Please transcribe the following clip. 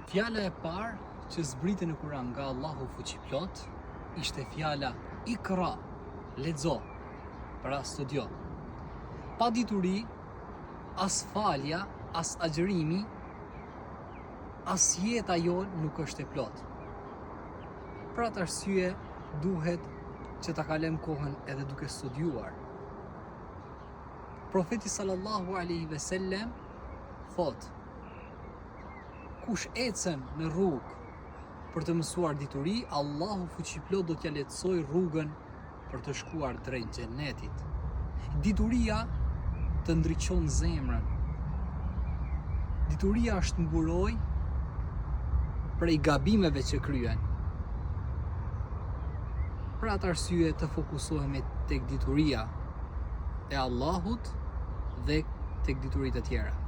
Fjala e parë që zbriti në Kur'an nga Allahu fuqiplot ishte fjala Ikra, lexo, pra studio. Pa dituri, as falja, as agjërimi, as jeta jonë nuk është e plot. Për atë arsye duhet që ta kalojmë kohën edhe duke studiuar. Profeti sallallahu alaihi wasallam thot: kush ecën në rrugë për të mësuar dituri, Allahu fuqiplot do t'ja lehtësoj rrugën për të shkuar drejt xhenetit. Dituria të ndriçon zemrën. Dituria është mburoj prej gabimeve që kryen. Për atë arsye të fokusohemi tek dituria e Allahut dhe tek dituritë e tjera.